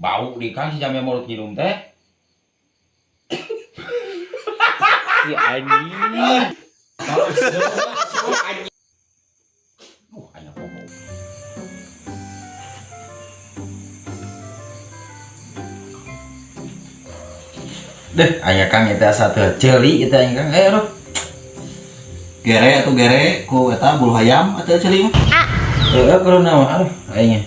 Bau di kang si Jamil mulut hidung teh. Si anjing. Ayo ngomong. Deh, aya kang eta satu ceuli eta kang. Aduh. Gere atau gere ku eta bulu hayam atau ceuli mah. Kudu naon aduh aingnya.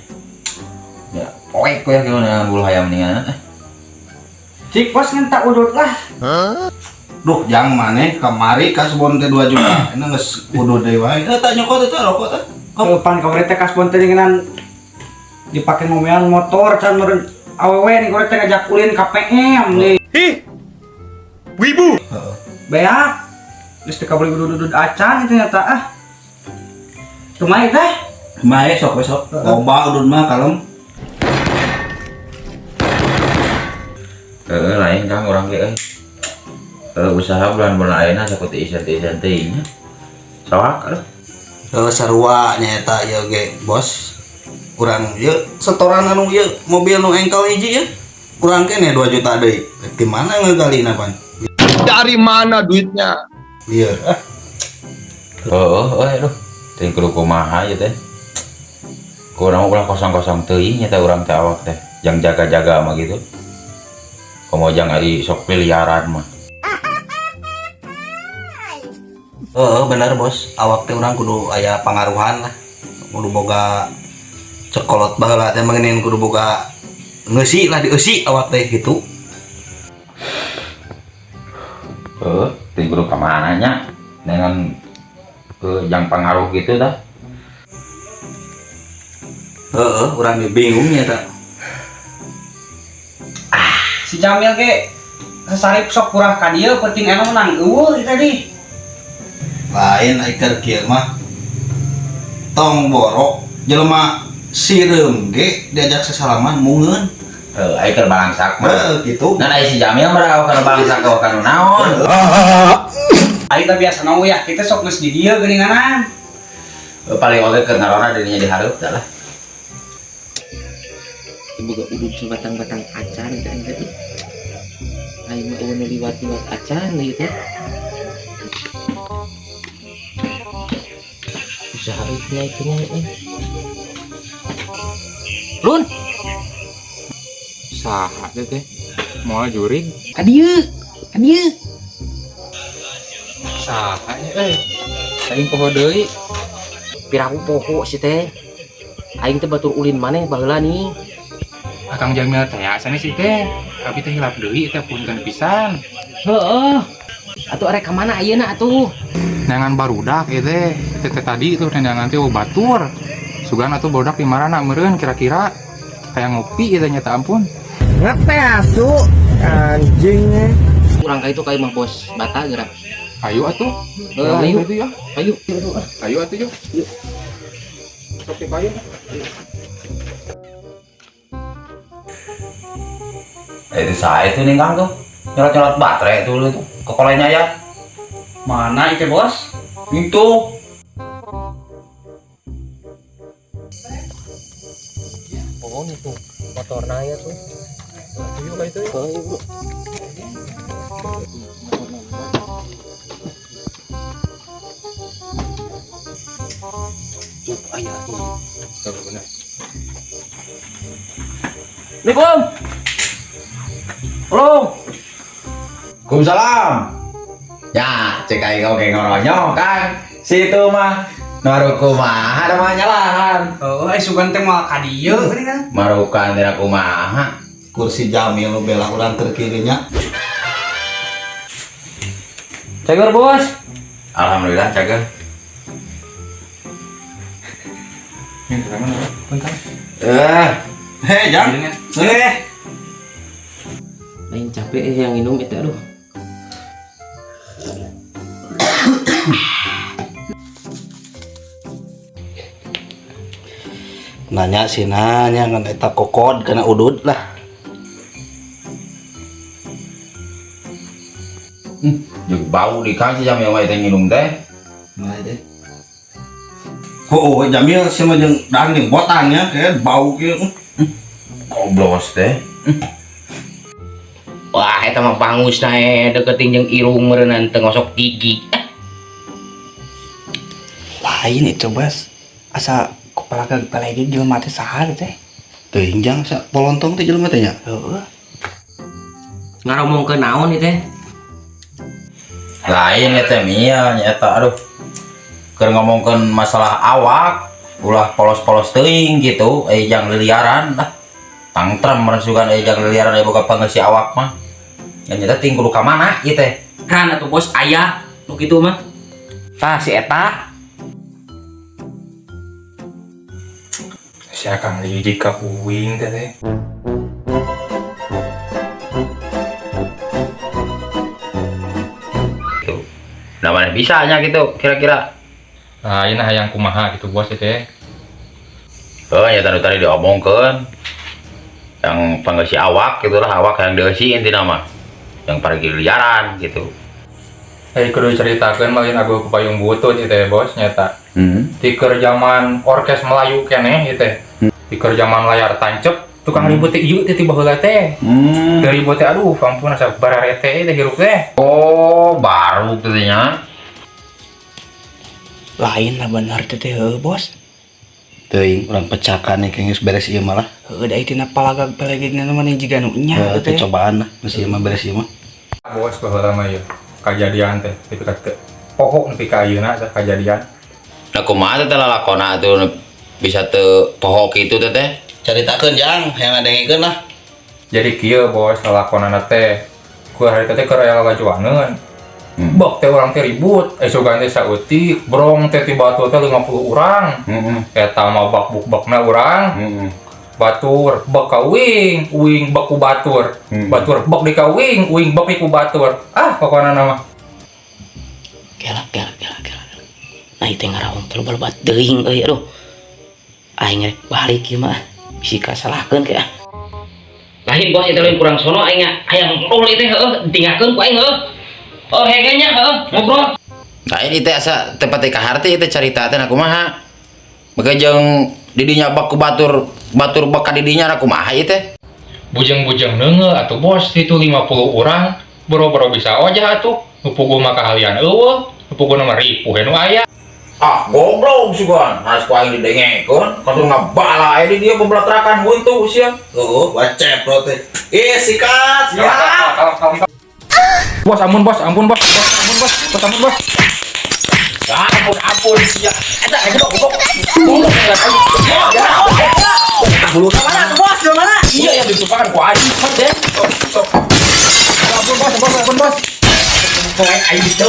Ya, poek we gimana bulu hayam ningan. Cik bos ngentak udut lah. Duh, jang maneh kamari kasbon teh 2 juta. Enak geus udud deui wae. Eta nyokot eta rokok teh. Pan kamari teh kasbon teh ngeunaan dipake ngomean motor can meureun awewe nih korek teh ngajak ulin KPM nih. Ih, wibu. Heeh. Beak. Geus teh kabeli udud-udud acan itu nyata ah. Cuma teh Mae sok besok. Loba udud mah kalem. Lain kang orang ge usaha bulan-bulan ayeuna sakuti isan-isan teh nya. Soak Sarua nyaeta ieu ge, Bos. Urang ieu setoran anu ieu mobil nu engkel hiji ya. Kurang kene 2 juta deui. Di mana ngegalina pan? Dari mana duitnya? Lieur. aduh. Teh kudu kumaha ieu teh. Kurang ulah kosong-kosong teuing nya teh urang teh awak teh. Jang jaga-jaga mah gitu. Komo jang ari sok miliaran mah. Bener Bos. Awak teh urang kudu aya pangaruhan lah. Kudu boga cekolot baheula teh mangeun kudu boga ngeusi lah dieusi awak teh gitu. Teh kudu ka mana nya dengan jang pangaruh gitu dah. Urang ge bingung nya tah. si Jamil ge sasarip sok kurang ka dieu penting anu menang eueuh tadi. Lain aiker kieu mah tong borok jelema sireum ge diajak sasalaman mungeun. Ai keur balangsak mah. Gitu. Nah ai si Jamil mah kana balangsak kana naon. Aing teh biasa ya kita sok geus di dieu geuninganan. Paling oge keur narona dirinya dihareup dah lah. Boga udud sebatang-batang acan dan tadi aing mah eueuh liwat-liwat acan ieu teh usaha itu Lun Saha teh moal jurig kadieu saha aing poho deui pirahu poho si teh aing teh batur ulin maneh baheula nih. Akang Jamil teh asana sih teh abi teh hilap deui teh punten pisan Heeh. Atuh arek ka mana ayeuna atuh? neangan barudak ieu teh tadi itu neangan teh batur sugan atuh barudak di marana meureun kira-kira kayak ngopi ieu nyata ampun Ngeteh asu anjingnya. Urang ka itu kayak mah bos bata gerak. ayo atuh Ayo. itu ya Ayo. ayo atuh yuk sok dibayar Itu saya itu nih kang tuh nyolot-nyolot baterai itu dulu tuh kekolenya ya. Mana itu bos? Itu Oh itu motorna ya tuh. ayo kayak itu ya Oh ibu. Cuk aya ini. bener Assalamualaikum. Halo. Waalaikumsalam. Ya, cek aing oge ngoronyo kan. Situ mah naruh kumaha namanya lahan. Oh, sugan teh moal ka dieu geuningan. Marukan tina kumaha. Kursi Jamil nu bela urang keur kirinya. Cager bos. Alhamdulillah cager. Jang. Lain capek yang minum itu aduh. Nanya sih nanya ngan eta kokod kana udud lah. Jeung bau di kang si Jamil mah teh nginum teh. Nah deh. Oh, Jamil sama jeung dang nih botannya kayak bau kieu. Koblos teh. Wah, eta mah pangus na deketin jeung irung meureunna teu ngosok gigi. Lain itu bos. Asa kepala pelegi jelema teh saha teh? Teuing jang sa polontong teh jelema teh nya. Heeh. Ngaromong ke naon itu teh? Lain ya teh Mia nyata aduh. Keur ngomongkeun masalah awak, ulah polos-polos teuing gitu, jang liliaran dah. Tangtrem merasukan jang liliaran boga pangeus si awak mah. Nya nyata ting kudu ka mana ieu teh? Kan atuh bos aya nu kitu mah. Tah si eta. Si Akang hiji ka uing teh. Gitu. Nah mana bisanya gitu kira-kira. Nah, ini hayang kumaha gitu bos teh. Oh ya tadi diomongkeun. Yang pangeus si awak gitulah awak yang deusi intina mah. Yang pergi liaran gitu. Kudu ceritakeun mah lain aku payung butut ieu teh bos nyata. Di keur zaman orkes Melayu keneh ieu teh. Di keur zaman layar tancep tukang ribut teh ieu teh tiba heula teh. Teu ribut teh aduh ampun asa bararete teh hirup teh. Oh, baru teh nya. Lain lah bener teh bos. Teuing urang pecakan nih geus beres ieu malah. Heuh da itina palagag pelegegna mah jiga nu nya Teh cobaan lah geus ieu mah beres ieu mah. Bos baheula mah ieu kajadian teh tapi kat pohok nepi ka ayeuna teh kajadian. Nah kumaha teh lalakona atuh bisa teu poho kitu teh teh? Caritakeun jang, hayang ngadengikeun lah. Jadi kieu bos lalakonana teh ku hari teh keur aya lagajuaneun. Bok teh urang teh ribut, esogan teh sautik, brong teh ti batu teh 50 urang. Eta mah bak-bukna urang. Batur bek ka uing, uing bek ku batur. Batur bek di ka uing, uing bek ku batur. Ah pokona nama. Gelak. Nah itu ngarawang teh loba teuing euy aduh. Aing rek balik ieu mah bisi kasalahkeun ke. Lain bos eta lain kurang sono aing hayang ngobrol teh heueuh tinggalkeun ku aing heueuh. Oh hegenya heueuh ngobrol. Nah ini teh asa tepat teh kaharti teh carita teh kumaha. Maka jeung didinya bak ku batur bek ka didinya kumaha ieu teh? Bujeng-bujeng neungeul atuh bos itu 50 urang boro-boro bisa ojah atuh. Nu puguh mah kahalian eueuh, nu puguh mah ripuh nu aya. Ah goblok sugan, harus ku aing didengekeun, kadu ngabala di dia pembelatrakan huntu sia. Heeh, wacep bro teh. Sikat. Bos ampun bos. Ampun sia. Eta goblok. Bulu mana tuh bos? Mana? Iya yang ditupakan ku aing teh. Sok. Ampun bos. Aing teu